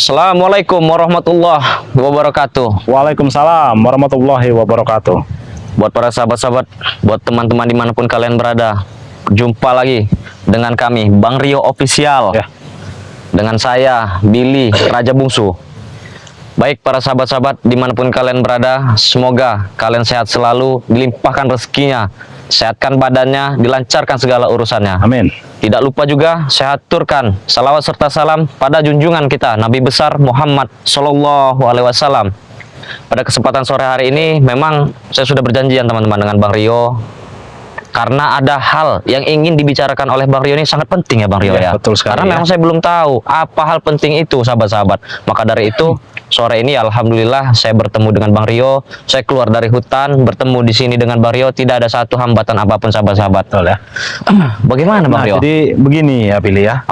Assalamualaikum warahmatullahi wabarakatuh. Waalaikumsalam warahmatullahi wabarakatuh. Buat para sahabat-sahabat, buat teman-teman dimanapun kalian berada, jumpa lagi dengan kami, Bang Rio Official. Ya. Dengan saya, Billy Raja Bungsu. Baik para sahabat-sahabat dimanapun kalian berada, semoga kalian sehat selalu, dilimpahkan rezekinya, sehatkan badannya, dilancarkan segala urusannya. Amin. Tidak lupa juga saya aturkan salawat serta salam pada junjungan kita Nabi besar Muhammad Sallallahu Alaihi Wasallam. Pada kesempatan sore hari ini memang saya sudah berjanjian teman-teman dengan Bang Rio, karena ada hal yang ingin dibicarakan oleh Bang Rio ini sangat penting ya Bang Rio ya. Betul sekali. Karena memang saya belum tahu apa hal penting itu sahabat-sahabat. Maka dari itu sore ini alhamdulillah saya bertemu dengan Bang Rio. Saya keluar dari hutan bertemu di sini dengan Bang Rio, tidak ada satu hambatan apapun sahabat-sahabat. Betul ya. Bagaimana Bang Rio? Jadi begini ya Billy ya.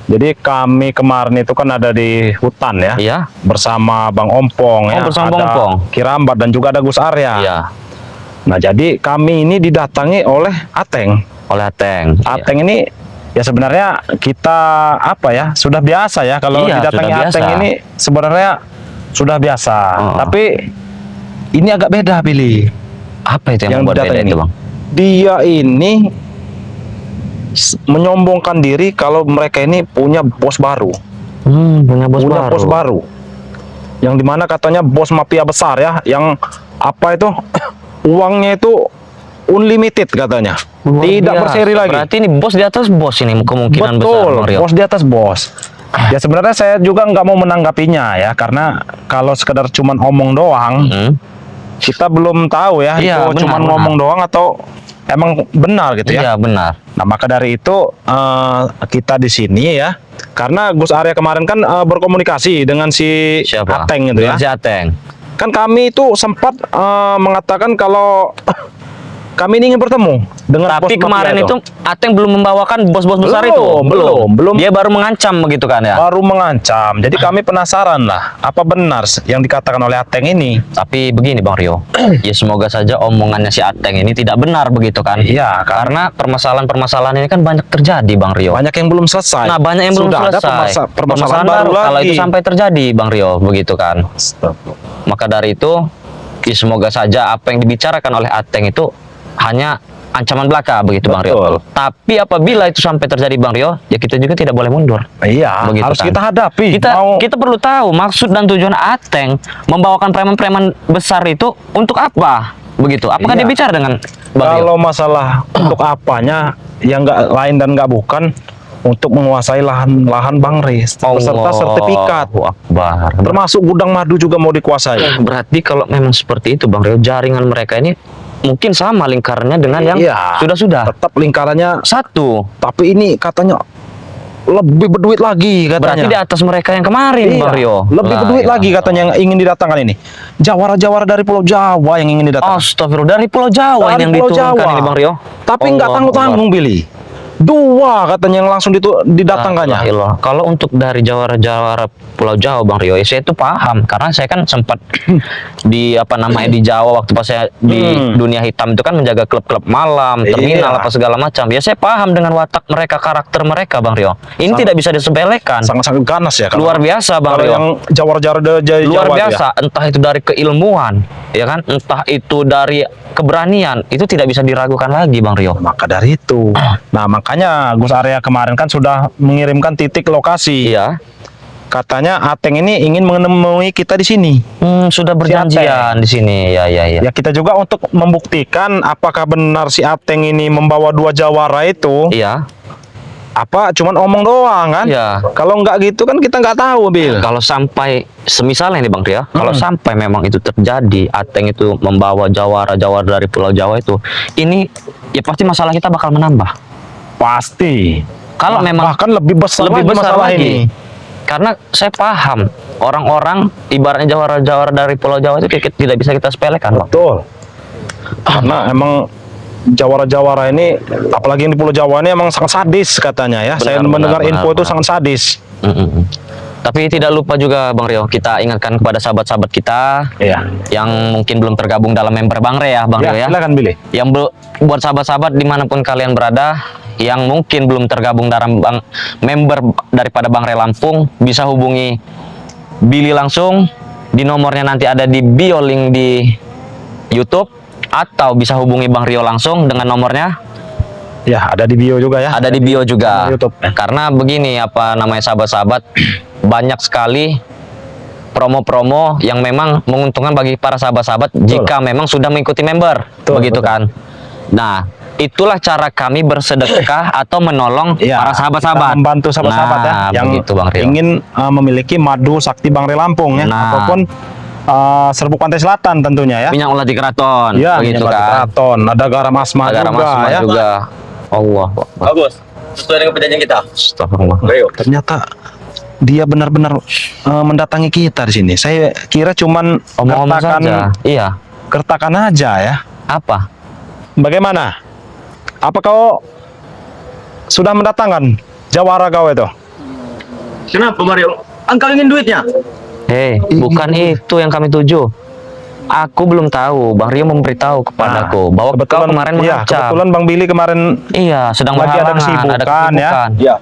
Jadi kami kemarin itu kan ada di hutan ya. Iya. Bersama Bang Ompong ya. Bersama Bang Ada Ompong. Kirambat dan juga ada Gus Arya. Iya. Nah jadi kami ini didatangi oleh Ateng. Oleh Ateng. Ateng ini ya sebenarnya kita apa ya, sudah biasa ya kalau Iya, didatangi sudah Ateng biasa. ini sebenarnya sudah biasa. Tapi ini agak beda Billy. Apa itu yang membuat beda didatangi itu ini. Bang? Dia ini menyombongkan diri kalau mereka ini punya bos baru. Punya bos Punya baru. bos baru. Yang dimana katanya bos mafia besar ya, yang apa itu uangnya itu unlimited katanya. Luar Tidak biasa. berseri lagi. Berarti ini bos di atas bos ini kemungkinan besar Betul, Bang Rio. bos di atas bos. Ya sebenarnya saya juga nggak mau menanggapinya ya, karena kalau sekedar cuman omong doang, kita belum tahu ya Iya, itu cuman benar. ngomong doang atau emang benar gitu ya. Iya benar. Nah maka dari itu kita di sini ya, karena Gus Arya kemarin kan berkomunikasi dengan si Siapa? Ateng itu ya. Dengan si Ateng. Kan kami itu sempat mengatakan kalau kami ini ingin bertemu dengan Tapi bos kemarin mafia itu Ateng belum membawakan bos-bos besar itu. belum. Dia baru mengancam begitu kan ya. Baru mengancam. Jadi kami penasaran lah, apa benar yang dikatakan oleh Ateng ini? Tapi begini Bang Rio, ya semoga saja omongannya si Ateng ini tidak benar begitu kan. Iya, Karena permasalahan-permasalahan ini kan banyak terjadi Bang Rio. Banyak yang belum selesai. Nah banyak yang belum Sudah selesai. ada permasalahan baru kalau lagi. itu sampai terjadi Bang Rio begitu kan. Maka dari itu ya semoga saja apa yang dibicarakan oleh Ateng itu hanya ancaman belaka begitu Bang Rio. Betul. Tapi apabila itu sampai terjadi Bang Rio, ya kita juga tidak boleh mundur. Iya, Begitu harus kan. kita hadapi. Kita perlu tahu maksud dan tujuan Ateng membawakan preman-preman besar itu untuk apa? Begitu. Apakah Iya. dia bicara dengan Bang Rio? Kalau masalah untuk apanya, yang nggak lain dan nggak bukan untuk menguasai lahan Bang Riz beserta sertifikat. Allahu Akbar. Termasuk gudang madu juga mau dikuasai. Berarti kalau memang seperti itu Bang Rio, jaringan mereka ini mungkin sama lingkarannya dengan yang Iya, sudah-sudah. tetap lingkarannya Satu. tapi ini katanya lebih berduit lagi Berarti di katanya. atas mereka yang kemarin Iya, Bang Rio. lebih La berduit ilaha lagi katanya yang ingin didatangkan ini. Jawara-jawara dari Pulau Jawa yang ingin didatangkan. Astagfirullah, dari Pulau Jawa Dari yang Pulau diturunkan Jawa. ini Bang Rio. Tapi nggak Allah tanggung-tanggung Billy. Dua katanya yang langsung didatangkannya. La ilaha. Kalau untuk dari jawara-jawara Pulau Jawa Bang Rio, ya saya itu paham karena saya kan sempat di di Jawa waktu pas saya di dunia hitam itu kan menjaga klub-klub malam, terminal Iya. apa segala macam. Ya saya paham dengan watak mereka, karakter mereka Bang Rio. Ini tidak bisa disepelekan. Sangat-sangat ganas ya. Luar biasa Bang Kalau Rio. yang jawara-jawara dari Luar Jawa biasa, entah itu dari keilmuan, ya kan, entah itu dari keberanian, itu tidak bisa diragukan lagi Bang Rio. Maka dari itu. Nah, makanya Gus Arya kemarin kan sudah mengirimkan titik lokasi. Iya. Katanya Ateng ini ingin menemui kita di sini. Sudah berjanjian di sini. Ya. Ya kita juga untuk membuktikan apakah benar si Ateng ini membawa dua jawara itu. Iya. Apa cuman omong doang kan? Iya. Kalau nggak gitu kan kita nggak tahu, Bil. Kalau sampai semisalnya nih Bang Ria, kalau sampai memang itu terjadi, Ateng itu membawa jawara-jawara dari Pulau Jawa itu, ini ya pasti masalah kita bakal menambah. Pasti. Kalau memang bahkan lebih besar lagi masalah ini. Karena saya paham orang-orang ibaratnya jawara-jawara dari Pulau Jawa itu tidak bisa kita sepelekan, Bang. Betul. Karena emang jawara-jawara ini, apalagi yang di Pulau Jawa ini emang sangat sadis katanya ya. Saya mendengar info itu sangat sadis. Tapi tidak lupa juga Bang Rio, kita ingatkan kepada sahabat-sahabat kita yang mungkin belum tergabung dalam member Bang Rio ya, Bang Rio ya. Silakan Billy. Yang buat sahabat-sahabat dimanapun kalian berada, yang mungkin belum tergabung dalam member daripada Bang Rio Lampung, bisa hubungi Billy langsung di nomornya, nanti ada di bio link di YouTube, atau bisa hubungi Bang Rio langsung dengan nomornya. Ya, ada di bio juga ya. Ada di bio juga. YouTube. Karena begini, apa namanya, sahabat-sahabat, banyak sekali promo-promo yang memang menguntungkan bagi para sahabat-sahabat jika memang sudah mengikuti member. Begitu kan. Nah, itulah cara kami bersedekah atau menolong para sahabat-sahabat. Kita membantu sahabat-sahabat ya yang begitu, Bang Rio. ingin memiliki madu sakti Bangre Lampung ya, ataupun serbuk pantai selatan tentunya ya. Minyak ulati keraton, Ya, begitu minyak kan. keraton, ada garam asma Garam juga asma ya. juga. Allah. Bagus. Sesuai dengan perjanjian kita. Astagfirullah. Rio. Ternyata dia benar-benar mendatangi kita di sini. Saya kira cuman Omong-omong saja. Iya. gertakan aja ya. Apa? Bagaimana? Apa kau sudah mendatangkan jawara kau itu? Kenapa Mario? Engkau ingin duitnya? Hei, bukan itu yang kami tuju. Aku belum tahu. Bang Rio memberitahu kepadaku bahwa kau kemarin iya, mengancam. kebetulan Bang Billy kemarin Iya, sedang lagi ada berhalangan, kesibukan ya. Ya.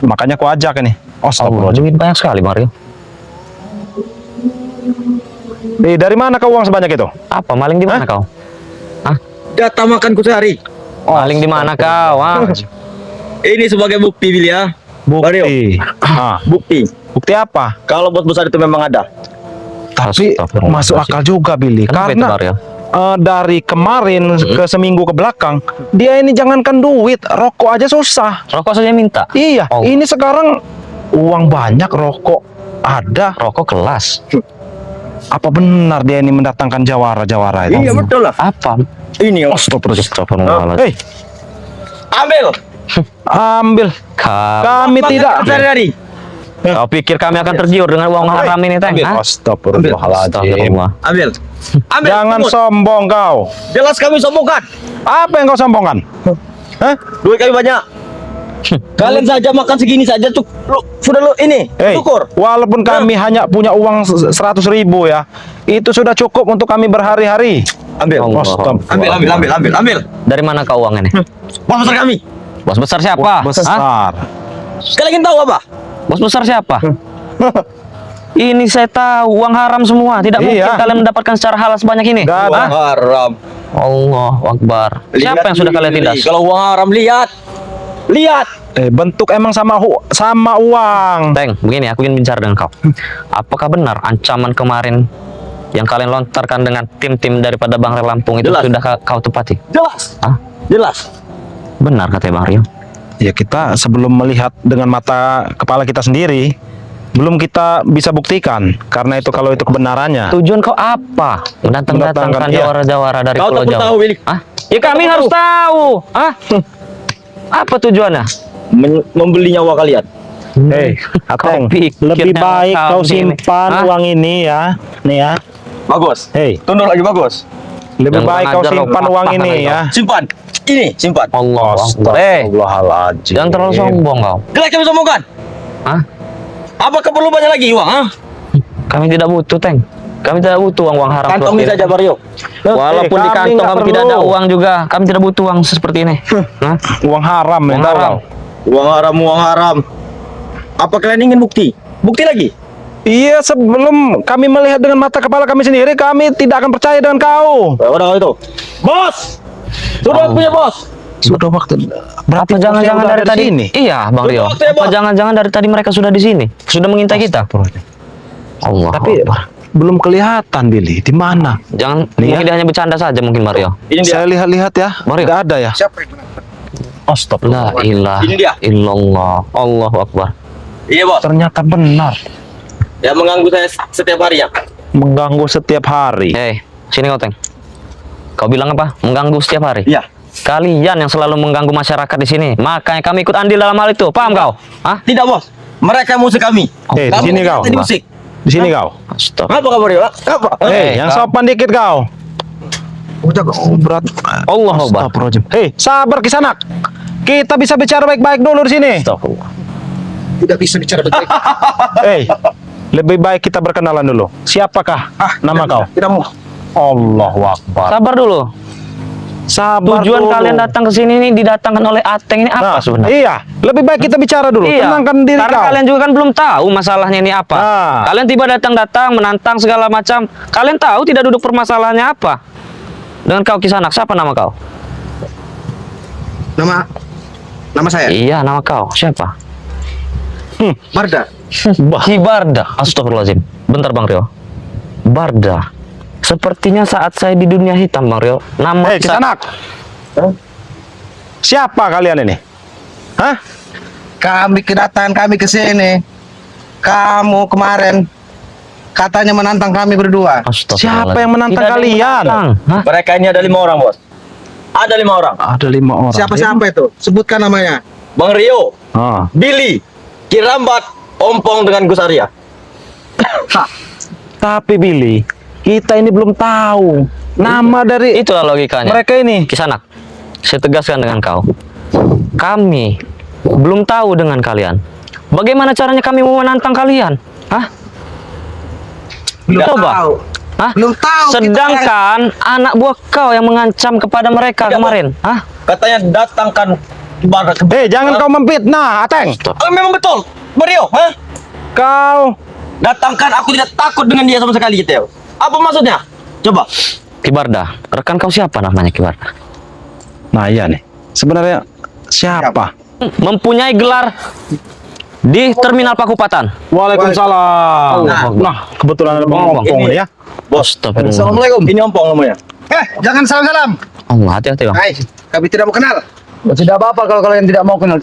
Makanya aku ajak ini. Allah, Astagfirullahaladzim. duit banyak sekali, Bang Rio. Dari mana kau uang sebanyak itu? Apa? Maling di mana kau? Data makanku sehari. Maling di mana kau? Ini sebagai bukti Billy ya. Bukti. Bukti. Bukti apa? Kalau bos besar itu memang ada. Tapi Astagfirullahaladzim. masuk akal juga Billy. Kenapa itu, Karena Bang Rio? dari kemarin ke seminggu ke belakang, dia ini jangankan duit, rokok aja susah. Rokok saja minta. Iya, Oh. ini sekarang uang banyak, rokok ada. Rokok kelas. Apa benar dia ini mendatangkan jawara-jawara itu? Iya betul lah. Apa? Ini Astagfirullahaladzim. Hei, ambil. ambil. Kami tidak. Sehari-hari. Kau pikir kami akan tergiur dengan uang haram ini, Teng? Hah? Astagfirullahaladzim. Astagfirullah. Ambil. Ambil. Jangan semut. sombong kau. Jelas kami sombongkan. Apa yang kau sombongkan? Hah? Duit kami banyak. Kalian saja makan segini saja sudah lu ini Hei, syukur. walaupun kami hanya punya uang 100.000 ya, itu sudah cukup untuk kami berhari-hari. Ambil. Allah. Ambil. Dari mana kau uang ini? Bos besar kami. Bos besar siapa? Hah? Besar. Kalian ingin tahu apa? Bos besar siapa? Ini saya tahu uang haram semua. Tidak mungkin Iya. kalian mendapatkan secara halal sebanyak ini. Gak ada. Uang haram. Allah Akbar. Siapa yang sudah kalian tindas? Kalau uang haram lihat. Bentuk emang sama uang. Teng, begini aku ingin bicara dengan kau. Apakah benar ancaman kemarin yang kalian lontarkan dengan tim-tim daripada Bangre Lampung itu Jelas. sudah kau tepati? Jelas. Hah? Jelas. Benar katanya Bang Rio. Ya kita sebelum melihat dengan mata kepala kita sendiri, belum kita bisa buktikan. Karena itu kalau itu kebenarannya. Tujuan kau apa? Mendatangkan Mendatangkan, iya. jawara-jawara dari Kau Pulau tak perlu Jawa. tahu, Willy. Hah? Ya kami Kau harus tahu. tahu. Hah? Apa tujuannya? Membeli nyawa kalian. Hei, Ateng, pikir lebih yang baik kau kami ini. simpan Hah? uang ini ya. Nih ya. Bagus. Hei, Tunduk lagi bagus. lebih Jangan baik kau ajar kau, simpan uang patah ini kali ya. Simpan. Ini simpan. Allah Akbar. Astagfirullahaladzim. Jangan terlalu sombong kau. Jelas kami sombongkan. Hah? Apakah perlu banyak lagi uang? Hah? Kami tidak butuh, Teng. Kami tidak butuh uang haram. Kantongi seperti saja ini. Mario. Walaupun di kami kantong nggak kami tidak perlu. ada uang juga. Kami tidak butuh uang seperti ini. Hah? Uang haram ya. Uang tahu haram. kau? Uang haram. Apa kalian ingin bukti? Bukti lagi? Iya, sebelum kami melihat dengan mata kepala kami sendiri, kami tidak akan percaya dengan kau. Udah itu. Bos. Sudah punya bos. Sudah waktu Apa jangan-jangan dari tadi? ini? Iya, Bang Rio. Waktu ya, Apa Bos. jangan-jangan dari tadi mereka sudah di sini? Sudah mengintai kita? Allah. Tapi Akbar. belum kelihatan Billy di mana. Jangan, Nih, mungkin dia hanya bercanda saja mungkin Mario. Ini dia. Saya lihat-lihat ya, Mario. nggak ada ya. Siapa yang menang? La ilaha Ini dia. illallah. Allahu Akbar. Iya bos. Ternyata benar Yang mengganggu saya setiap hari ya. mengganggu setiap hari. Hei, sini kau, Teng. Kau bilang apa? Mengganggu setiap hari? Iya. Kalian yang selalu mengganggu masyarakat di sini. Makanya kami ikut andil dalam hal itu. Paham kau? Hah? Tidak bos. Mereka musuh kami. Di Kami sini kau. tidak diusik. Di sini kau. Astagfirullah. Apa kabar ya? Apa? Yang kau. sopan dikit kau. Udah kok. Berat. Allah Akbar. Astagfirullahaladzim. Hei, sabar Kisanak. Kita bisa bicara baik-baik dulu di sini. Astagfirullah. Tidak bisa bicara baik. Hei, lebih baik kita berkenalan dulu. Siapakah nama kau? Tidak mau. Allahu Akbar. Sabar dulu. Sabar Tujuan dulu. kalian datang ke sini ini didatangkan oleh Ateng ini apa Nah, sebenarnya? iya, lebih baik kita bicara dulu. Iya, Tenangkan diri karena kau. kalian juga kan belum tahu masalahnya ini apa. Ah. Kalian tiba datang-datang menantang segala macam. Kalian tahu tidak duduk permasalahannya apa? Dengan kau Kisanak, siapa nama kau? Nama saya Iya, nama kau. Siapa? Marda. Ki Barda. Astagfirullahaladzim. Bentar Bang Rio. Barda. Sepertinya saat saya di dunia hitam Bang Rio. Nama Kisanak. Siapa kalian ini? Hah? Kami kedatangan kami ke sini. Kamu kemarin katanya menantang kami berdua. Astagfirullahaladzim. Siapa yang menantang Tidak ada yang kalian? menantang. Hah? Mereka ini ada 5 orang, Bos. Ada 5 orang. Ada 5 orang. Siapa itu? Sebutkan namanya. Bang Rio, Ah. Billy, Kirambat, Ompong dengan Gus Arya. Tapi Billy, kita ini belum tahu nama dari Itulah logikanya. mereka ini. Kisanak, saya tegaskan dengan kau. Kami belum tahu dengan kalian. Bagaimana caranya kami mau menantang kalian? Hah? Belum Coba. tahu. Hah? Belum tahu. Sedangkan anak buah kau yang mengancam kepada mereka Tidak, kemarin. Hah? Katanya datangkan Barda ke... Jangan kau memfitnah, Ateng. Memang betul, Bang Rio, hah? Kau Datangkan, aku tidak takut dengan dia sama sekali gitu ya. Apa maksudnya? Coba. Kibarda, rekan kau siapa namanya Kibarda? Nah, iya nih. Sebenarnya siapa? Mempunyai gelar di Terminal Pakupatan. Waalaikumsalam. Nah. Kebetulan ada Bang Ompong ini ya. Bos, Astagfirullah. Assalamualaikum. ini Ompong namanya. Jangan salam-salam. Allah, hati-hati Bang. Hai, kami tidak mau kenal. Tidak apa-apa kalau kalian tidak mau kenal.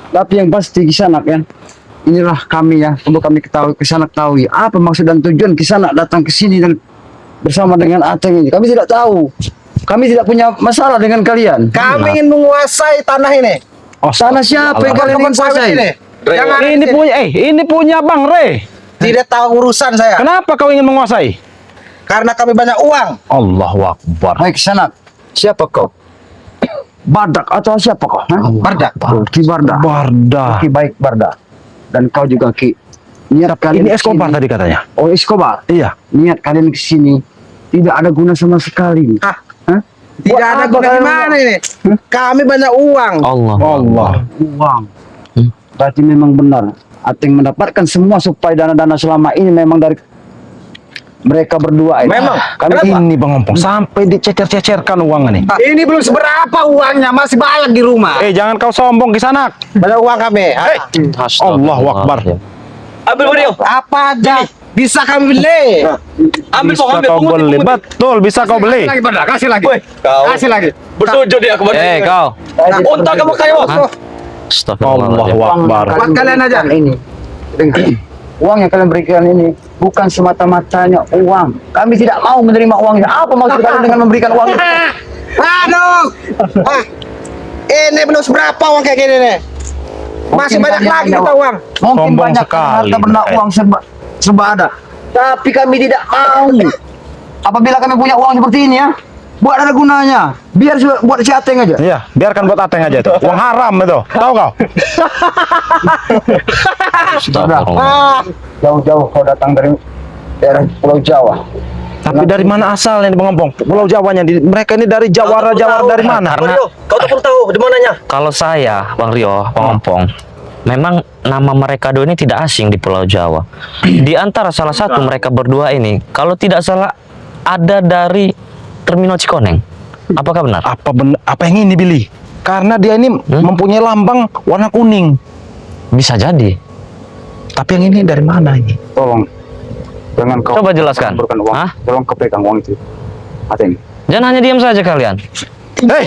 Tapi yang pasti Kisanak ya. Inilah kami ya, untuk kami ketahui, Kisanak tahu apa maksud dan tujuan Kisanak datang ke sini dan bersama dengan Ateng ini. Kami tidak tahu. Kami tidak punya masalah dengan kalian. Kami ingin menguasai tanah ini. Sana siapa yang kalian ingin Teman-teman kuasai? ini. Jangan Ini punya Bang Re. tidak tahu urusan saya. Kenapa kau ingin menguasai? Karena kami banyak uang. Allahu Akbar. Hai Kisanak, siapa kau? Bardak atau siapa kau? Hah? Bardak. Ki Bardak. Barda. Ki baik Bardak. Dan kau juga Ki. Niat kalian Ini ke Escobar sini- tadi katanya. Oh Escobar. Iya. Niat kalian ke sini tidak ada guna sama sekali. Hah? Hah? Tidak Buat ada apa guna kalian gimana ini. Kami banyak uang. Allah. Allah. uang? Berarti memang benar. Ateng mendapatkan semua supaya dana-dana selama ini memang dari mereka berdua ini. Memang. Kami Kenapa? Ini Bang Ompong sampai dicecer-cecerkan uang ini. Ini belum seberapa uangnya, masih banyak di rumah. Jangan kau sombong Kisanak. Banyak uang kami. Allahu Akbar. Ambil Bang Rio. Apa aja bisa kami beli. Ambil Bisa Pong, ambil kau pungutin, beli. pungutin. Betul, bisa kau beli. Kasih lagi. Woi, kau. Kasih lagi. Bersujud dia kepada Kau. Unta kamu kayak bos. Oh, Astagfirullahaladzim. Allahu Akbar. Kalian Buat kalian aja. berikan ini. Dengar. Uang yang kalian berikan ini bukan semata-matanya uang. Kami tidak mau menerima uangnya. Apa maksud kalian dengan memberikan uang itu? Aduh. Ah, ini belum seberapa uang kayak gini nih. Masih Mungkin banyak lagi banyaknya kita uang. Mungkin Sombong banyak sekali harta benda mereka. uang serba ada. Tapi kami tidak mau. Apabila kami punya uang seperti ini ya, buat ada gunanya. Biar buat si Ateng aja. Iya, biarkan buat Ateng aja itu. Uang haram itu. Tahu kau? Astagfirullah. Jauh-jauh kau datang dari daerah Pulau Jawa. Tapi dari mana asalnya Bang Ompong? Pulau Jawanya. Mereka ini dari Jawara dari mana? Bang Rio, kau tak perlu tahu di mananya. Kalau saya, Bang Rio, Bang Ompong, memang nama mereka dua ini tidak asing di Pulau Jawa. Di antara salah satu mereka berdua ini, kalau tidak salah ada dari Terminal Cikoneng. Apakah benar? Apa yang ini Billy? Karena dia ini mempunyai lambang warna kuning. Bisa jadi. Tapi yang ini dari mana ini? Tolong, jangan kau Coba jelaskan. campurkan uang. Hah? Tolong kau pegang uang itu. Ateng. Jangan hanya diam saja kalian. Hei,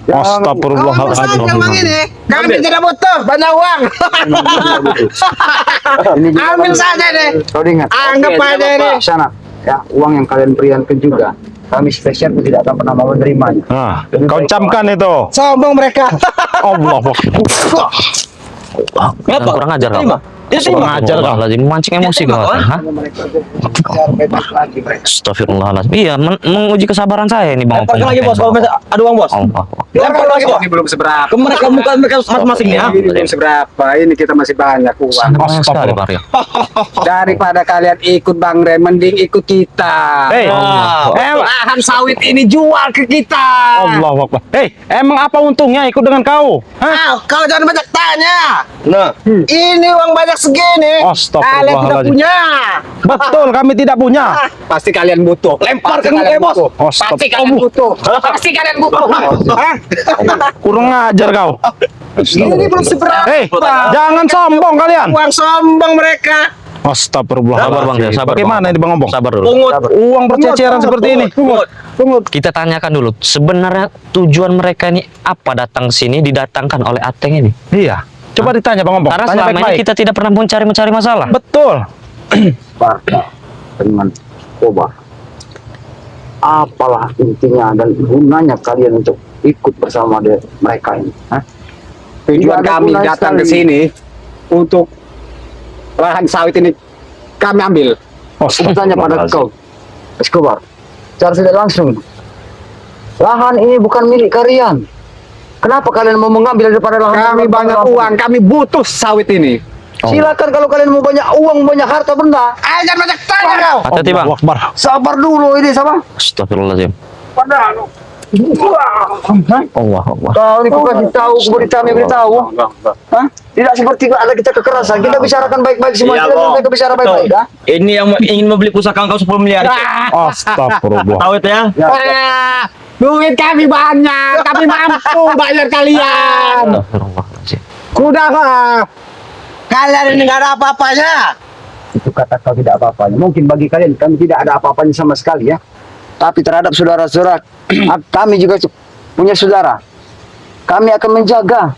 Kamu astagfirullahaladzim. saja uang ini. Kami tidak butuh banyak uang. Ambil saja deh. Kau ingat. Anggap aja ini. Sana, ya uang yang kalian berikan juga. Kami spesial pun tidak akan pernah mau menerimanya. Nah, kau camkan itu. Sombong mereka. Allah. Jangan kurang ajar kau. Kurang ajar kau. Astagfirullahaladzim, memancing emosi kau. Hah? Astagfirullahaladzim. Iya, menguji kesabaran saya ini Bang Opong. Lempar lagi bos, kalau ada uang bos. Oh. Lempar lagi bos. Ini belum seberapa. Ke mereka muka mereka masing-masing ya. Ini belum seberapa. Ini kita masih banyak uang. Banyak sekali Bang Rio. Daripada kalian ikut Bang Ren, mending ikut kita. Hei, Lahan sawit ini jual ke kita. Allahu Akbar. Hei, emang apa untungnya ikut dengan kau? Hah? Kau jangan banyak tanya. Nah, Ini uang banyak segini. Kalian tidak Astagfirullahaladzim. punya. Betul, kami tidak punya. Pasti kalian butuh. lempar Pasti ke muka kalian bos. butuh. Pasti kalian butuh. Pasti kalian butuh. Hah? Kurang ajar kau. Ini belum seberapa. Hei, jangan sombong kalian. Uang sombong mereka. Astagfirullah. Sabar Bang Rio, sabar. Bagaimana ini Bang Ompong? Sabar dulu. Pungut. Uang berceceran seperti ini. Pungut. Kita tanyakan dulu, sebenarnya tujuan mereka ini apa datang sini didatangkan oleh Ateng ini? Iya. Coba ditanya Bang Ompong. Karena Tanya selama ini baik-baik. kita tidak pernah mencari masalah. Betul. Barca dengan Kobar. Apalah intinya dan gunanya kalian untuk ikut bersama mereka ini? Hah? Tujuan Tidak ada kami gunanya datang ke sekali. sini untuk lahan sawit ini kami ambil. Aku bertanya pada kau, Escobar, secara tidak langsung, lahan ini bukan milik kalian. Kenapa kalian mau mengambil daripada lahan? Kami banyak uang, kami butuh sawit ini. Silakan kalau kalian mau banyak uang, banyak harta benda. Jangan banyak tanya kau. Hati-hati Bang. Allahu Akbar. Sabar dulu ini sama. Astagfirullahaladzim. Allah Allah. Kau ini bukan beritahu, beritahu. Hah? Tidak seperti ada kita kekerasan. Kita bicarakan baik-baik semua. Iya, Kita Bang. mereka bicara baik-baik. Betul. Dah. Ini yang ingin membeli pusaka kau 10 miliar. Astagfirullah. Tahu itu ya? Duit kami banyak, kami mampu bayar kalian. Astagfirullahaladzim. Kuda Kalian ini nggak ada apa-apanya. itu kata kau tidak apa-apanya. Mungkin bagi kalian kami tidak ada apa-apanya sama sekali ya. Tapi terhadap saudara-saudara kami juga punya saudara. Kami akan menjaga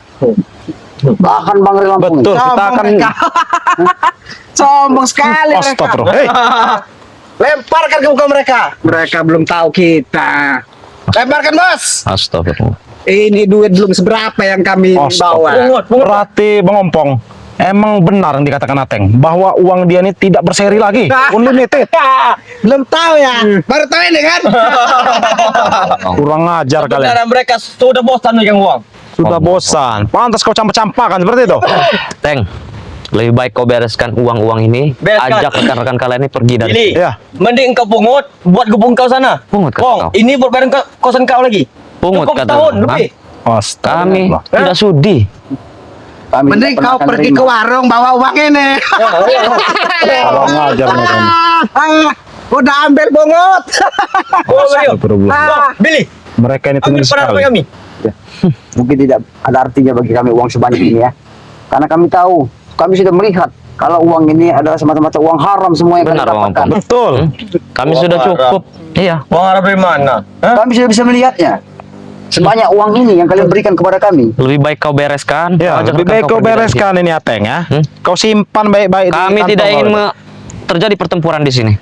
lahan Bang Ren Lampung. Betul, kita akan Sombong sekali mereka. Astagfirullah. Hei, Lemparkan ke muka mereka. Mereka belum tahu kita. Lemparkan bos. Astagfirullah. Ini duit belum seberapa yang kami bawa. astagfirullah. Berarti Bang Ompong, emang benar yang dikatakan Ateng bahwa uang dia ini tidak berseri lagi, unlimited. Belum tahu ya. Baru tahu ini kan. Kurang ajar kalian. Sebenarnya mereka sudah bosan megang uang. Sudah bosan. Pantas kau campak-campakan seperti itu. Teng, lebih baik kau bereskan uang-uang ini, Bereskan. ajak rekan-rekan kalian ini pergi dari Ini, sini. Iya. mending kau pungut buat gubung kau sana. Pungut kata Kong, kau. ini buat bayar kosan kau lagi. Pungut Cukup kata tahun kau, lebih. Kami Astagfirullah. tidak sudi. Kami Mending tidak kau pernah akan pergi terima. ke warung bawa uang ini. Kurang ajar mereka ini. Udah ambil bungut. Astagfirullah. Billy, Mereka ini ambil teman pada sekali. kami. Mungkin tidak ada artinya bagi kami uang sebanyak ini ya. Karena kami tahu, kami sudah melihat kalau uang ini adalah semata-mata uang haram semua yang Benar, kami Bang dapatkan. Ompong. Betul. Kami Uang sudah haram. cukup. Iya. Uang Arab dari mana? Hah? Kami sudah bisa melihatnya. Sebanyak uang ini yang kalian berikan kepada kami. Lebih baik kau bereskan. Ya, ajak lebih rekan baik kau pergi dari bereskan ini Ateng ya. Hmm? Kau simpan baik-baik. sini. di Kami kantong tidak kau ingin itu. terjadi pertempuran di sini.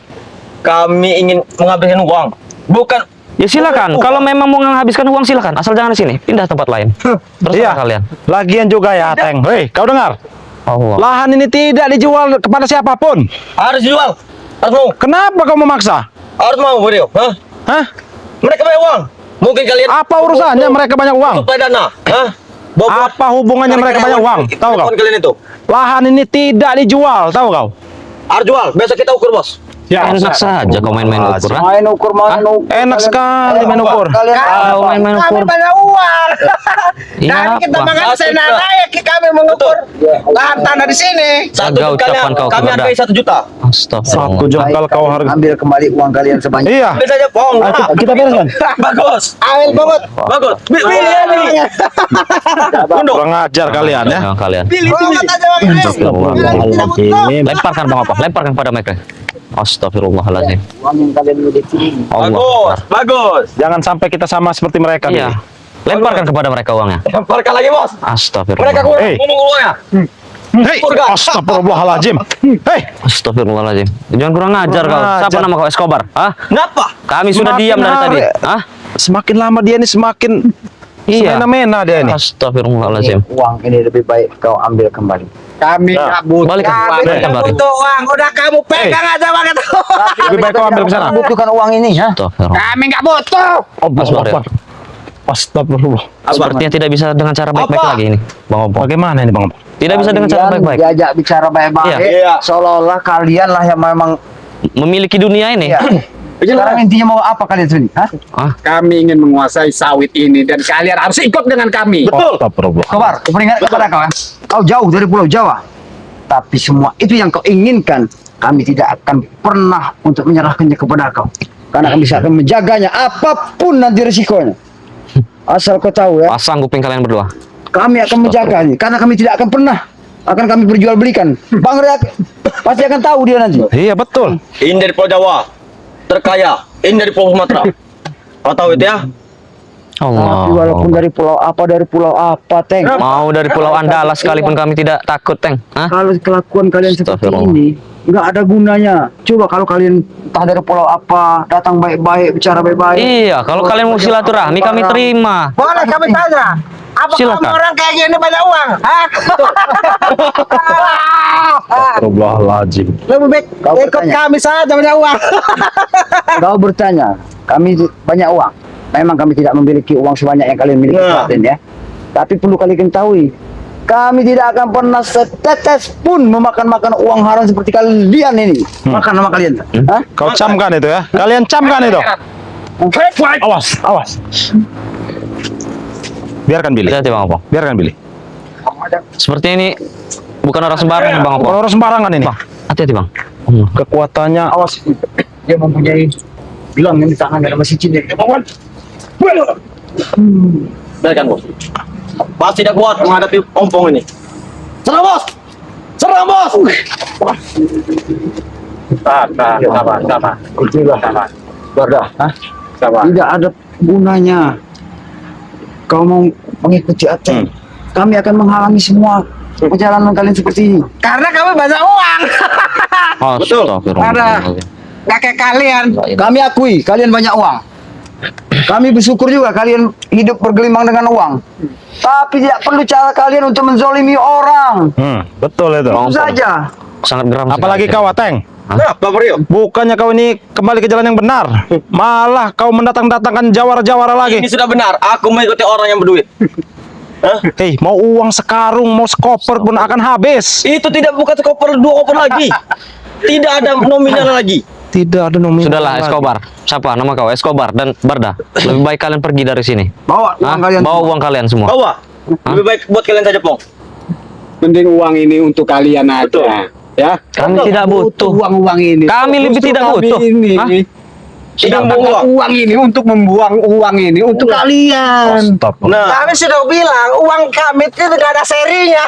Kami ingin menghabiskan uang. Bukan Ya silakan. Kalau memang mau menghabiskan uang silakan. Asal jangan di sini. Pindah tempat lain. Terserah Iya. kalian. Lagian juga ya Ateng. Hei, kau dengar? Allah. Lahan ini tidak dijual kepada siapapun. harus dijual. Harus mau. Kenapa kau memaksa? Harus mau, Bro. Hah? Hah? Mereka banyak uang. Mungkin kalian Apa urusannya mereka banyak uang? untuk dana. Hah? Bawa- Apa hubungannya mereka banyak uang? Tahu kau? Kalian itu. Lahan ini tidak dijual, tahu kau? Harus jual. Besok kita ukur, Bos. Ya, Enak saja kau main-main ukur. ha? Main ukur, main ukur. Enak sekali main ukur. Kalian Kau main-main Kami ukur. banyak uang. Iya, Dan kita apa? makan Betul. senanaya kami mengukur lahan tanah di sini. Satu Jaga juta ucapan kau kami kepada- hargai 1 juta. Astagfirullah. Satu jengkal kau harga. ambil kembali uang kalian sebanyak. Iya. Ambil saja, Bong. Kita bereskan. Bagus. Ambil bungut. Bagus. Pilih ini. Tunduk. Kurang ajar kalian ya. Jangan kalian. Bungut aja bang ini. Astagfirullahaladzim. Lemparkan Bang Opong, lemparkan pada mereka. Astagfirullahaladzim. Uang yang kalian miliki ini. Allah. Bagus. Bagus. Jangan sampai kita sama seperti mereka. Iya. Billy. Lemparkan kepada mereka uangnya. Lemparkan lagi, Bos. Astagfirullah. Mereka kurang Hey. ngomong uangnya. Hei, astagfirullahaladzim. Hei, Astagfirullahaladzim. Jangan kurang ajar kau. Kurang Siapa ajar. nama kau Escobar? Hah? Kenapa? Kami sudah Semakin diam dari tadi. hari- Hah? semakin lama dia ini semakin Iya. semena-mena dia ini. Astagfirullahaladzim. Uang ini lebih baik kau ambil kembali. Kami Nah, nggak butuh. balik. Kami Balik, tidak balik. butuh uang. Udah kamu pegang aja banget. Lebih baik kau ambil ke sana. Butuhkan uang ini, ya. Astagfirullah. Kami nggak butuh. Astagfirullah. Astagfirullah. Sepertinya tidak bisa dengan cara baik-baik Apa? lagi ini, Bang Opong. Bagaimana ini Bang Opong? Tidak bisa dengan cara Kalian baik-baik. diajak bicara baik-baik. Iya. Seolah-olah kalian lah yang memang. Memiliki dunia ini. Ya. Sekarang intinya mau apa kalian sini? Hah? Ah, Kami ingin menguasai sawit ini dan kalian harus ikut dengan kami. Astagfirullah. Kobar, aku peringatkan kepada kau, ya. Kau jauh dari Pulau Jawa. Tapi semua itu yang kau inginkan, kami tidak akan pernah untuk menyerahkannya kepada kau. Karena kami akan menjaganya apapun nanti risikonya. Asal kau tahu, ya, pasang kuping kalian berdua. kami akan menjaganya. Karena kami tidak akan pernah akan kami perjualbelikan. Bang Reak pasti akan tahu dia nanti. Iya betul. Ini dari Pulau Jawa, terkaya. Ini dari Pulau Sumatera. Kau tahu itu ya? Allah. Tapi walaupun dari pulau apa, Teng. Mau dari Pulau Andalas sekalipun kami tidak takut, Teng. Hah? Kalau kelakuan kalian seperti Astagfirullah. ini nggak ada gunanya. Coba kalau kalian entah dari pulau apa, datang baik-baik, bicara baik-baik. Iya, kalau kalian mau silaturahmi kami terima. Boleh kami tanya. Apa Silakan. kamu orang kayak gini banyak uang? Hah? Astagfirullahaladzim. Lebih baik Kau ikut bertanya. kami saja banyak uang. Kau bertanya, kami banyak uang. Memang kami tidak memiliki uang sebanyak yang kalian miliki, Nah. Raden, ya. Tapi perlu kalian ketahui, kami tidak akan pernah setetes pun memakan uang haram seperti kalian ini. Makan sama kalian. Hah? Kau camkan itu ya. Kalian camkan itu. Awas, awas. Biarkan Billy. Hati-hati, Bang Opong. Biarkan Billy. Seperti ini bukan orang sembarang, Bang Opong. Orang sembarangan ini. Bang, hati-hati, Bang. Kekuatannya Awas, dia mempunyai gelang yang di tangan ada masih cincin. Biarkan bos. Pasti tidak kuat menghadapi ompong ini. Serang bos! Serang bos! Sabar. Bardah, hah? Sabar. Tidak ada gunanya. Kau mau mengikuti Aceh, kami akan menghalangi semua perjalanan kalian seperti ini. Karena kami banyak uang. Betul. Astagfirullah. Gak kayak kalian. Kami akui kalian banyak uang. Kami bersyukur juga kalian hidup bergelimang dengan uang. Tapi tidak perlu cara kalian untuk menzolimi orang. betul itu. Itu saja. Sangat geram. Apalagi sekali. kau Ateng. Kenapa Mario? Bukannya kau ini kembali ke jalan yang benar, malah kau mendatang-datangkan jawara-jawara lagi. Ini sudah benar. Aku mengikuti orang yang berduit. Hei, mau uang sekarung, mau sekoper pun akan habis. Itu tidak bukan sekoper 2 koper lagi. Tidak ada nominal lagi. Tidak ada nominal. Sudahlah, lagi. Escobar. Siapa nama kau? Escobar dan Barda. Lebih baik kalian pergi dari sini. Bawa uang Hah? kalian. Bawa uang kalian semua. Bawa. Lebih baik buat kalian saja, Pong. Mending uang ini untuk kalian aja. Ya. Kami tidak butuh. Uang ini. Kami lebih Justru tidak kami butuh. Ini. Hah? Sedangkan Membuang. uang ini untuk membuang uang ini untuk kalian. Astagfirullah. Nah, Kami sudah bilang uang kami itu gak ada serinya.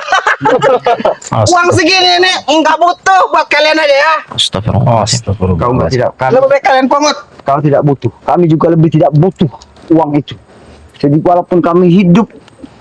Uang segini nih nggak butuh buat kalian aja ya. Astagfirullah. Astagfirullah. Kau tidak, Lebih baik kalian pungut. kau tidak butuh. Kami juga lebih tidak butuh uang itu. Jadi walaupun kami hidup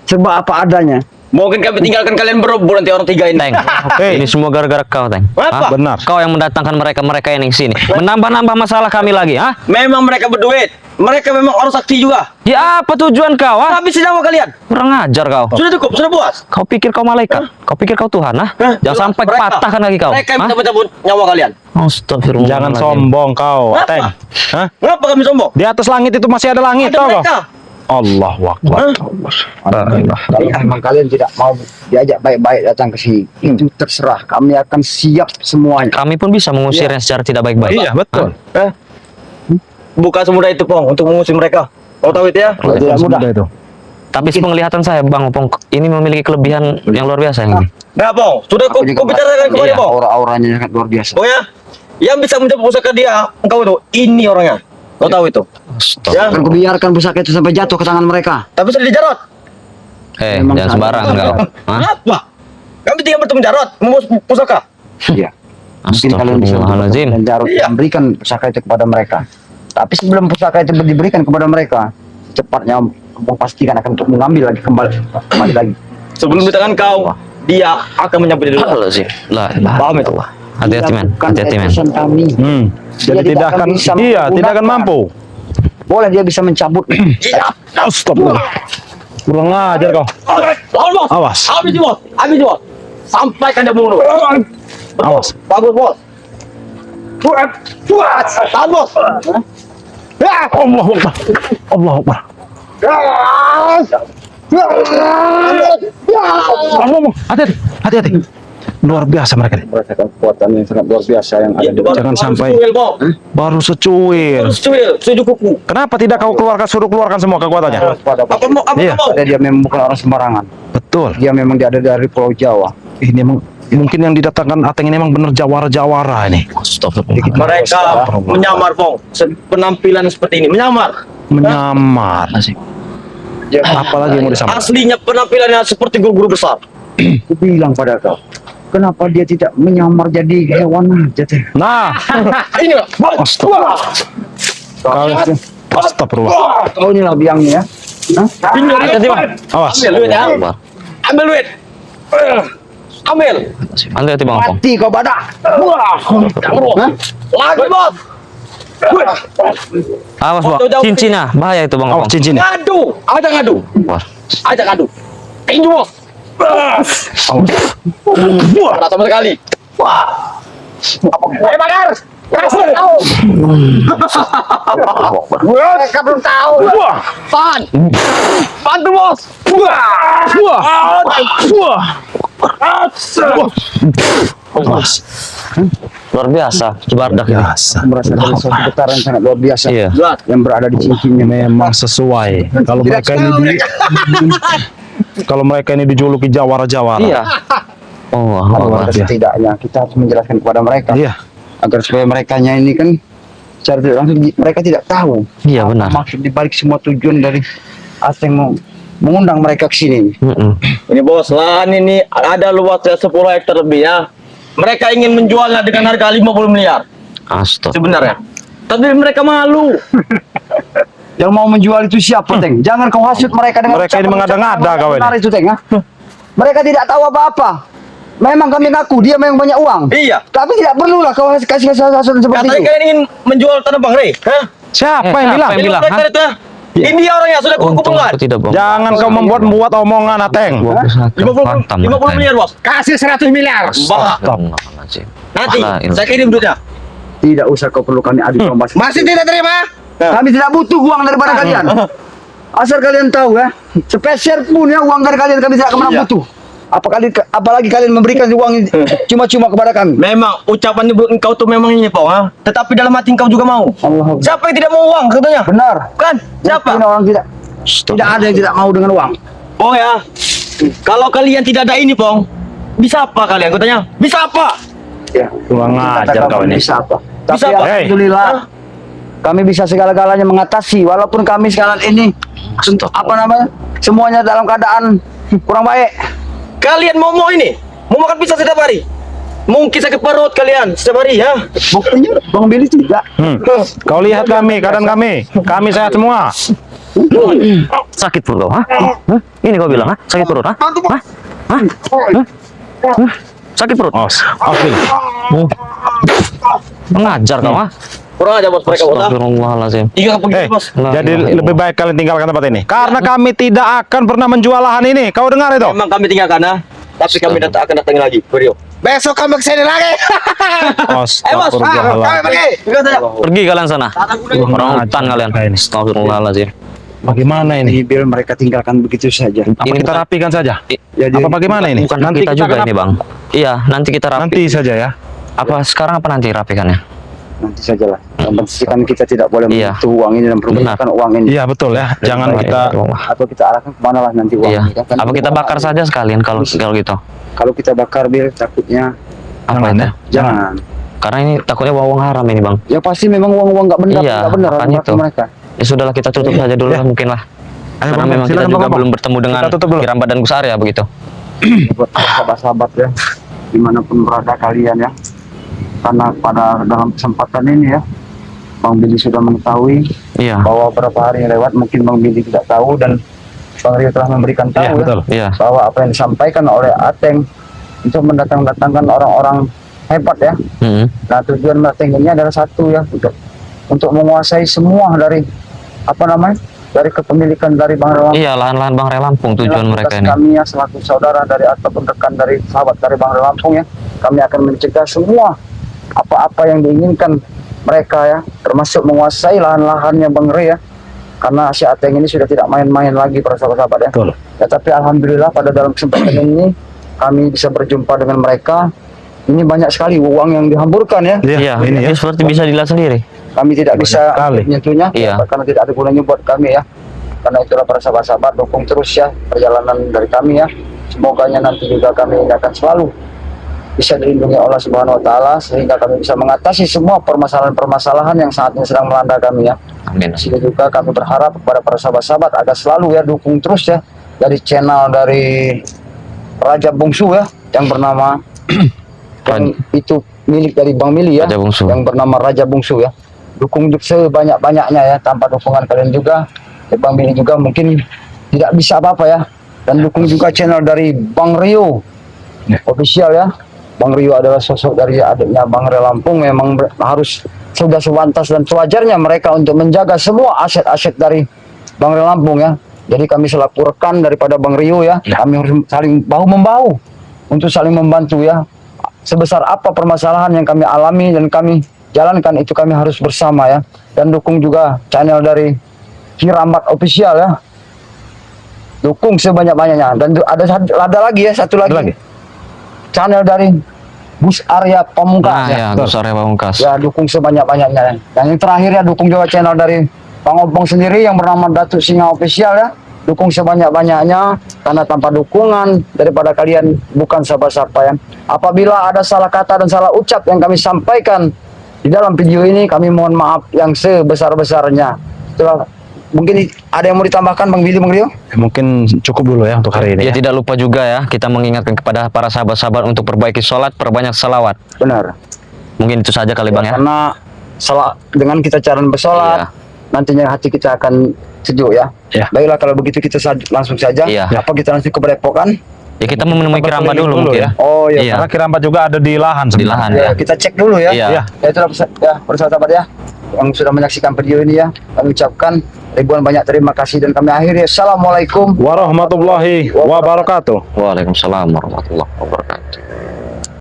serba apa adanya, mungkin kami tinggalkan kalian berobor nanti orang 3 ini. Teng, Hei. ini semua gara-gara kau, Teng. Apa? Hah? Benar. Kau yang mendatangkan mereka yang sini. Menambah-nambah masalah kami lagi, hah? Memang mereka berduit. Mereka memang orang sakti juga. Ya apa tujuan kau, ah? Habis nyawa kalian. Kurang ajar kau. Sudah cukup, sudah puas. Kau pikir kau malaikat? Kau pikir kau Tuhan, ah? Jangan sampai Mereka- patahkan lagi kau. Mereka yang Hah? bisa mencabut nyawa kalian. Astagfirullah. Jangan sombong kau, Apa? Ateng. Hah? Kenapa kami sombong? Di atas langit itu masih ada langit, Ada tau kau? mereka. Allahu Akbar. kalau memang kalian tidak mau diajak baik-baik datang ke sini, itu terserah. Kami akan siap semuanya. Kami pun bisa mengusirnya secara tidak baik-baik. Iya, betul. Bukan semudah itu, Pong, untuk mengusir mereka. Kau tahu itu ya? Tidak mudah. itu. Tapi penglihatan saya, Bang Opong, ini memiliki kelebihan yang luar biasa ini. Nah, Pong, sudah kau Aku juga bicarakan kembali, Iya. Pong. Aura-auranya sangat luar biasa. Oh ya, yang bisa menjawab pusaka dia, engkau itu, ini orangnya. Kau tahu itu. Ya, Dan kubiarkan pusaka itu sampai jatuh ke tangan mereka. tapi sudah dijarot. Jangan Memang salah. sembarang kau. Hah? Apa? Kami tinggal bertemu jarot, membawa pusaka. Iya. Mungkin kalian bisa Astagfirullahaladzim. dan Jarod Iya. memberikan pusaka itu kepada mereka. Tapi sebelum pusaka itu diberikan kepada mereka, cepatnya Om pastikan akan untuk mengambil lagi kembali lagi. Sebelum di tangan kau, dia akan menyambut dulu. Astagfirullahaladzim. La ilaha Paham itu? illallah. Hati-hati, men. Bukan Hati-hati, men. urusan kami. Jadi tidak akan bisa iya, tidak akan menggunakan. mampu. Boleh dia bisa mencabut. Iya. Astagfirullah. Kurang ajar kau. Lawan, bos. Awas. Habis, bos. Habis, bos. Sampaikan dia bunuh. Awas. Bagus, bos. Tahan, bos. Allahu Akbar. Allahu Akbar. Hati-hati. Hati-hati. Luar biasa mereka nih. Merasakan kekuatan yang sangat luar biasa yang ada di Jangan sampai baru secuil. Setuju kuku. Kenapa tidak kau suruh keluarkan semua kekuatannya? Apa mau? Apa Iya. mau? Dia memang bukan orang sembarangan. Betul. Dia memang ada dari Pulau Jawa. Ini emang mungkin yang didatangkan Ateng ini emang bener jawara-jawara ini. Mereka menyamar, Bong. Penampilan seperti ini menyamar. Menyamar. Apalagi yang mau disamar? Aslinya penampilannya seperti guru-guru besar. Aku bilang pada kau, kenapa dia tidak menyamar jadi hewan aja teh? Nah, Ini lah. astagfirullah. Kau inilah biangnya ya. Hah? Hati-hati bang. Awas. Ambil duit ya. Ambil duit. Ambil. Hati-hati bang Opong. Mati kau badak. Hah? Lagi, bos. Awas bang. Cincinnya bahaya itu bang Awas Opong. cincin. Ngadu. Ajak ngadu. Wah. Ajak ngadu. Tinju, bos. Ada sama sekali. Wah. Ayo, bakar. Kasih tahu. Mereka belum tahu. Pan. Bantu, bos. Luar biasa. Cibardak ini. Biasa. Merasakan suatu getaran sangat luar biasa Iya. yang berada di cincinnya. Memang sesuai. Kalau mereka ini dijuluki jawara-jawara. Iya. Oh, wah. Setidaknya kita harus menjelaskan kepada mereka Iya. agar supaya mereka ini kan secara tidak langsung mereka tidak tahu Iya benar. maksud dibalik semua tujuan dari Ateng mau mengundang mereka ke sini. Ini bos, lahan ini ada luasnya 10 hektar lebih ya. Mereka ingin menjualnya dengan harga 50 miliar Astaga. sebenarnya. Tapi mereka malu. Yang mau menjual itu siapa, Teng? Jangan kau hasut mereka dengan Mereka ini ucapan-ucapan mengada-ngada kau ini. benar itu, Teng. Ha? Mereka tidak tahu apa-apa. Memang kami ngaku dia memang banyak uang. Iya. Tapi tidak perlulah kau kasih hasut seperti Katanya itu. kalian ingin menjual tanah Bang Rey. Hah? Siapa yang bilang? Yang bilang, 50 hektar hah? itu ya? Ini dia orangnya sudah Untung kumpulkan. aku tidak bang. Jangan kau membuat omongan Ateng. 50 miliar bos. Kasih 100 miliar. Bah. Astagfirullahaladzim. Nanti Lah, ini. saya kirim duitnya. Tidak usah kau perlu kami adu domba. Masih tidak terima? Kami tidak butuh uang daripada kalian. Asal kalian tahu ya, sepeser pun ya uang dari kalian kami tidak pernah butuh. Apalagi kalian memberikan uang cuma-cuma kepada kami. Memang ucapan ibu engkau tuh memang ini Pong, ha? Tetapi dalam hati engkau juga mau. Allah. Siapa yang tidak mau uang katanya? Benar. Kan? Siapa? Mungkin orang tidak ada yang tidak mau dengan uang. Pong ya. Kalau kalian tidak ada ini Pong, bisa apa kalian katanya? Bisa apa? Ya, Kurang ajar kau ini. Bisa apa? Tapi Bisa apa? alhamdulillah kami bisa segala-galanya mengatasi walaupun kami sekarang ini apa namanya? Semuanya dalam keadaan kurang baik. Kalian mau ini? Mau makan pizza setiap hari? Mungkin sakit perut kalian setiap hari ya? Buktinya Bang Billy tidak. Kau lihat kami, keadaan kami. Kami sehat semua. Sakit perut kau, hah? Hah? Ini kau bilang, hah? Sakit perut, hah? Hah? Hah? Hah? Sakit perut? Awas. Oke. Mengajar kau, hah? Kurang aja bos mereka bos. Astagfirullahaladzim. Iya begitu bos. Jadi lebih baik kalian tinggalkan tempat ini. Karena kami tidak akan pernah menjual lahan ini. Kau dengar itu? Memang kami tinggalkan ha? Tapi kami akan datang lagi. Beliau. Besok kami kesini lagi. Astagfirullahaladzim. Kami pergi. Pergi kalian sana. Orang hutan kalian. Astagfirullahaladzim. Bagaimana ini? Biar mereka tinggalkan begitu saja. Apa Ini kita bukan- rapikan saja? Jadi Apa bagaimana ini? Bukan nanti kita juga akan ini bang. Iya, nanti kita rapi. Nanti saja ya. Apa sekarang apa nanti rapikannya? nanti sajalah. Yang penting kan kita tidak boleh Iya. menyentuh uang ini dan pergunakan uang ini. Iya betul ya. Jangan kita Atau kita arahkan kemana lah nanti uang Iya. ini. Kan Apa kita bakar saja sekalian kalau gitu? Kalau kita bakar Bil, takutnya Apa Jangan, itu? ya. jangan. Karena ini takutnya uang haram ini bang. Ya pasti memang uang-uang nggak benar, Iya, nggak benar makanya orang itu. mereka. Ya sudahlah kita tutup saja dulu lah mungkin lah. Ayo, Karena Bang, memang kita silakan, juga Bang. belum bertemu dengan Kita tutup dulu. Kiram Badan Gusarya begitu. Buat sahabat-sahabat ya, dimanapun berada kalian ya. Karena pada dalam kesempatan ini ya, Bang Billy sudah mengetahui Iya. bahwa beberapa hari yang lewat mungkin Bang Billy tidak tahu dan Bang Rio telah memberikan tahu Iya, ya, betul. Iya. bahwa apa yang disampaikan oleh Ateng untuk mendatangkan orang-orang hebat ya. Mm-mm. Nah tujuan Ateng ini adalah satu ya, untuk menguasai semua dari apa namanya dari kepemilikan dari Bang Ray Lampung. Iya, lahan-lahan Bang Ray Lampung tujuan Dalam mereka tugas ini. Kami ya selaku saudara dari ataupun rekan dari sahabat dari Bang Ray Lampung ya, kami akan mencegah semua apa-apa yang diinginkan mereka ya, termasuk menguasai lahan-lahannya Bang Ray ya. Karena si Ateng ini sudah tidak main-main lagi para sahabat-sahabat ya. Betul. Ya, tapi alhamdulillah pada dalam kesempatan ini kami bisa berjumpa dengan mereka. Ini banyak sekali uang yang dihamburkan ya. Iya, ini ya. ini seperti bisa dilihat sendiri. Kami tidak bisa sekali. menyentuhnya Iya. karena tidak ada gunanya buat kami ya. Karena itulah para sahabat-sahabat dukung terus ya perjalanan dari kami ya. Semoganya nanti juga kami ini akan selalu bisa dilindungi Allah Subhanahu wa taala sehingga kami bisa mengatasi semua permasalahan-permasalahan yang saat ini sedang melanda kami ya. Amin. Sehingga juga kami berharap kepada para sahabat-sahabat agar selalu ya dukung terus ya dari channel dari Raja Bungsu ya yang bernama yang itu milik dari Bang Mili ya, Raja Bungsu. yang bernama Raja Bungsu ya. Dukung sebanyak-banyaknya ya, tanpa dukungan kalian juga ya, Bang Mili juga mungkin tidak bisa apa-apa ya. Dan dukung juga channel dari Bang Rio official ya. Bang Rio adalah sosok dari adiknya Bang Ray Lampung, memang harus sudah sewantas dan sewajarnya mereka untuk menjaga semua aset-aset dari Bang Ray Lampung ya. Jadi kami selaku rekan daripada Bang Rio ya, kami harus saling bahu-membahu untuk saling membantu ya. Sebesar apa permasalahan yang kami alami dan kami jalankan itu kami harus bersama ya. Dan dukung juga channel dari Kirambat official ya. Dukung sebanyak-banyaknya. Dan ada lagi ya, satu lagi. Channel dari Gus Arya Nah, Pamungkas ya, Gus Arya Pamungkas. ya, dukung sebanyak-banyaknya. Dan yang terakhir ya dukung juga channel dari Bang Opong sendiri yang bernama Datuk Singa official ya. Dukung sebanyak-banyaknya karena tanpa dukungan daripada kalian bukan siapa-siapa ya. Apabila ada salah kata dan salah ucap yang kami sampaikan di dalam video ini, kami mohon maaf yang sebesar-besarnya. Itulah, mungkin ada yang mau ditambahkan Bang Billy, Bang Rio? Mungkin cukup dulu ya untuk hari ini. Ya, tidak lupa juga ya kita mengingatkan kepada para sahabat-sahabat untuk perbaiki sholat, perbanyak salawat. Benar. Mungkin itu saja kali Bang ya. Karena salah dengan kita cara bersolat, nantinya hati kita akan sejuk ya. Ya. Baiklah kalau begitu kita langsung saja. Iya. Apa kita langsung ke Padepokan? Ya, kita mau menemui Kita Kirambat berkeliling dulu dulu mungkin. ya. Oh iya. Iya. Karena Kirambat juga ada di lahan Di lahan Ya, ya. kita cek dulu ya. Iya. Ya itulah ya persahabat ya yang sudah menyaksikan video ini ya. Kami ucapkan ribuan banyak terima kasih dan kami akhiri. Assalamualaikum warahmatullahi wabarakatuh. Waalaikumsalam warahmatullahi wabarakatuh.